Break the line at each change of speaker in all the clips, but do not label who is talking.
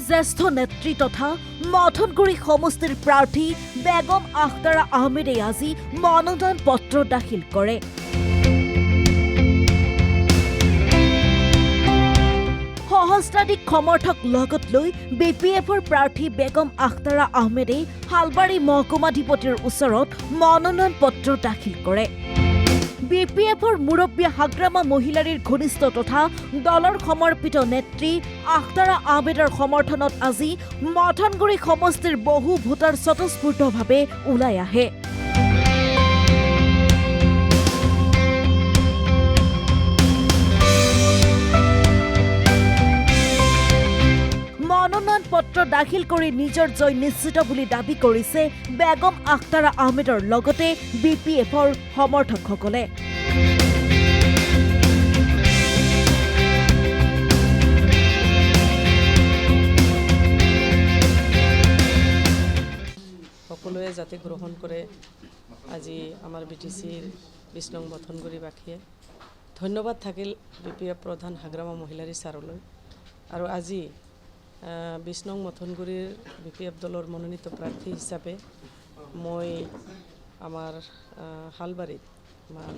জ্যেষ্ঠ নেত্ৰী তথা মথনগুৰি সমষ্টিৰ প্ৰাৰ্থী বেগম আখতাৰা আহমেদে আজি মনোনয়ন পত্ৰ দাখিল কৰে। সহস্ৰাধিক সমৰ্থক লগত লৈ বিপিএফৰ প্ৰাৰ্থী বেগম আখতাৰা আহমেদে হালবাৰী মহকুমাধিপতিৰ ওচৰত মনোনয়ন পত্ৰ দাখিল কৰে। বিপিএফৰ মুৰব্বী হাগ্ৰামা মহিলাৰীৰ ঘনিষ্ঠ তথা দলৰ সমৰ্পিত নেত্ৰী আখতাৰা আহমেদৰ সমৰ্থনত আজি মথনগুৰি সমষ্টিৰ বহু ভোটাৰ স্বতঃস্ফূৰ্তভাৱে ওলাই আহে। মনোনয়ন পত্ৰ দাখিল কৰি নিজৰ জয় নিশ্চিত বুলি দাবী কৰিছে বেগম আখতাৰা আহমেদৰ লগতে বিপিএফৰ সমৰ্থকসকলে।
সকলোৱে যাতে গ্ৰহণ কৰে আজি আমাৰ বিটিচিৰ ২০ নং মথনগুৰিবাসীয়ে ধন্যবাদ থাকিল বিপিএফ প্ৰধান হাগ্ৰামা মহিলাৰী ছাৰলৈ। আৰু আজি ২০ নং মথনগুৰিৰ বিপিএফ দলৰ মনোনীত প্ৰাৰ্থী হিচাপে মই আমাৰ হালবাৰীত আমাৰ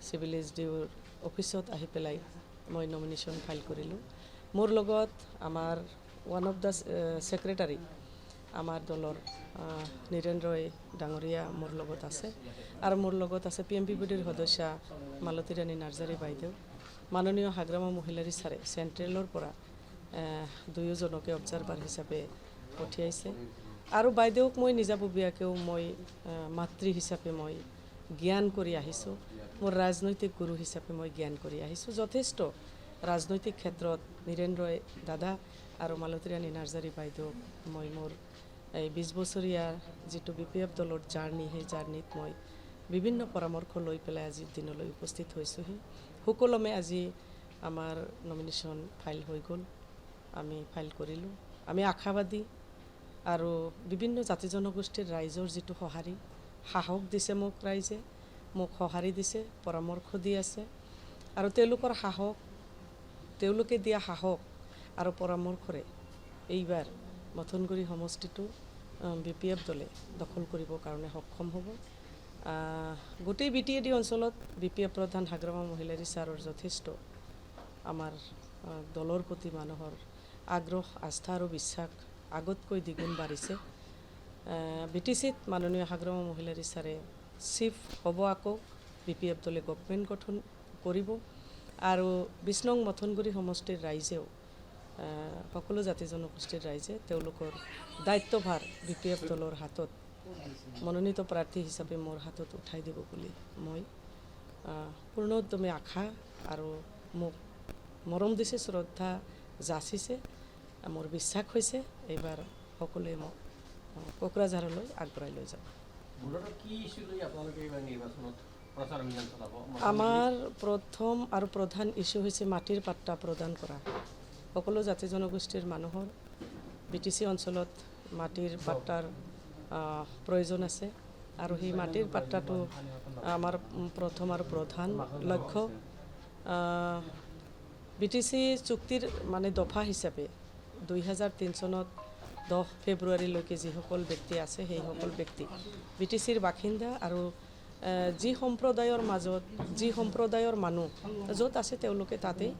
চিভিল এছডিঅ'ৰ অফিচত আহি পেলাই মই নমিনেশ্যন ফাইল কৰিলোঁ। মোৰ লগত আমাৰ ওৱান অফ দ্য ছেক্ৰেটাৰী আমাৰ দলৰ নীৰেন্দ্ৰই ডাঙৰীয়া মোৰ লগত আছে আৰু মোৰ লগত আছে PMPBDৰ সদস্যা মালতী ৰাণী নাৰ্জাৰী বাইদেউ, মাননীয় হাগ্ৰামা মহিলাৰী ছাৰে চেণ্ট্ৰেলৰ পৰা দুয়োজনকে অবজাৰ্ভাৰ হিচাপে পঠিয়াইছে আৰু বাইদেউক মই নিজাববীয়াকৈও মই মাতৃ হিচাপে মই জ্ঞান কৰি আহিছোঁ। মোৰ ৰাজনৈতিক গুৰু হিচাপে মই জ্ঞান কৰি আহিছোঁ। যথেষ্ট ৰাজনৈতিক ক্ষেত্ৰত নীৰেন্দ্ৰই দাদা আৰু মালতী ৰাণী নাৰ্জাৰী বাইদেউক মই মোৰ এই ২০ বছৰীয়া যিটো বিপিএফ দলৰ জাৰ্ণি, সেই জাৰ্ণিত মই বিভিন্ন পৰামৰ্শ লৈ পেলাই আজিৰ দিনলৈ উপস্থিত হৈছোঁহি। সুকলমে আজি আমাৰ নমিনেশ্যন ফাইল হৈ গ'ল, আমি ফাইল কৰিলোঁ। আমি আশাবাদী আৰু বিভিন্ন জাতি জনগোষ্ঠীৰ ৰাইজৰ যিটো সঁহাৰি, সাহস দিছে মোক ৰাইজে, মোক সঁহাৰি দিছে, পৰামৰ্শ দি আছে আৰু তেওঁলোকৰ সাহস, তেওঁলোকে দিয়া সাহস আৰু পৰামৰ্শৰে এইবাৰ মথনগুৰি সমষ্টিটো বিপিএফ দলে দখল কৰিবৰ কাৰণে সক্ষম হ'ব। গোটেই BTAD অঞ্চলত বিপিএফ প্ৰধান হাগ্ৰামা মহিলাৰী ছাৰৰ যথেষ্ট আমাৰ দলৰ প্ৰতি মানুহৰ আগ্ৰহ, আস্থা আৰু বিশ্বাস আগতকৈ দ্বিগুণ বাঢ়িছে। BTCত মাননীয় হাগ্ৰামা মহিলাৰী ছাৰে চিফ হ'ব, আকৌ বিপিএফ দলে গভৰ্ণমেণ্ট গঠন কৰিব আৰু ২০ নং মথনগুৰি সমষ্টিৰ ৰাইজেও সকলো জাতি জনগোষ্ঠীৰ ৰাইজে তেওঁলোকৰ দায়িত্বভাৰ বিপিএফ দলৰ হাতত মনোনীত প্ৰাৰ্থী হিচাপে মোৰ হাতত উঠাই দিব বুলি মই পূৰ্ণ উদ্যমে আশা আৰু মোক মৰম দিছে, শ্ৰদ্ধা যাচিছে, মোৰ বিশ্বাস হৈছে এইবাৰ সকলোৱে মোক কোকৰাঝাৰলৈ আগবঢ়াই লৈ যাব। আমাৰ প্ৰথম আৰু প্ৰধান ইছ্যু হৈছে মাটিৰ পাট্টা প্ৰদান কৰা। সকলো জাতি জনগোষ্ঠীৰ মানুহৰ BTC অঞ্চলত মাটিৰ পাট্টাৰ প্ৰয়োজন আছে আৰু সেই মাটিৰ পাট্টাটো আমাৰ প্ৰথম আৰু প্ৰধান লক্ষ্য। BTC চুক্তিৰ মানে দফা হিচাপে 2003 চনত 10 ফেব্ৰুৱাৰীলৈকে যিসকল ব্যক্তি আছে সেইসকল ব্যক্তি BTCৰ বাসিন্দা আৰু যি সম্প্ৰদায়ৰ মাজত, যি সম্প্ৰদায়ৰ মানুহ য'ত আছে তেওঁলোকে তাতেই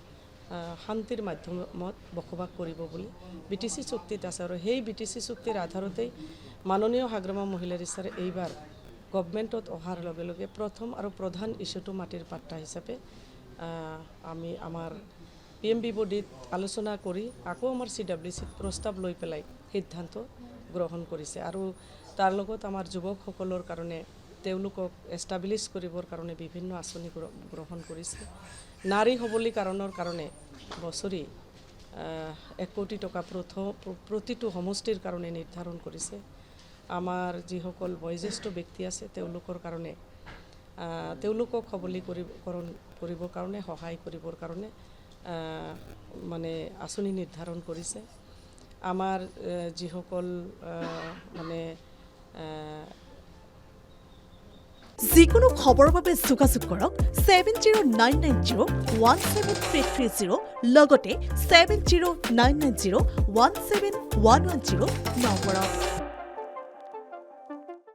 শান্তিৰ মাধ্যমত বসবাস কৰিব বুলি BTC চুক্তিত আছে আৰু সেই BTC চুক্তিৰ আধাৰতেই মাননীয় হাগ্ৰামা মহিলাৰী ছাৰে এইবাৰ গভৰ্ণমেণ্টত অহাৰ লগে লগে প্ৰথম আৰু প্ৰধান ইছ্যুটো মাটিৰ পাট্টা হিচাপে আমি আমাৰ PMPBDত আলোচনা কৰি আকৌ আমাৰ CWCত প্ৰস্তাৱ লৈ পেলাই সিদ্ধান্ত গ্ৰহণ কৰিছে আৰু তাৰ লগত আমাৰ যুৱকসকলৰ কাৰণে তেওঁলোকক এষ্টাব্লিছ কৰিবৰ কাৰণে বিভিন্ন আঁচনি গ্ৰহণ কৰিছে। নাৰী সবলীকৰণৰ কাৰণে বছৰি 1 কোটি টকা প্ৰতিটো সমষ্টিৰ কাৰণে নিৰ্ধাৰণ কৰিছে। আমাৰ যিসকল বয়োজ্যেষ্ঠ ব্যক্তি আছে তেওঁলোকৰ কাৰণে তেওঁলোকক সবলীকৰণ কৰিবৰ কাৰণে, সহায় কৰিবৰ কাৰণে মানে আঁচনি নিৰ্ধাৰণ কৰিছে। আমাৰ যিসকল মানে
যিকোনো খবৰৰ বাবে যোগাযোগ কৰক 7099017330 লগতে 7099017110 নম্বৰত।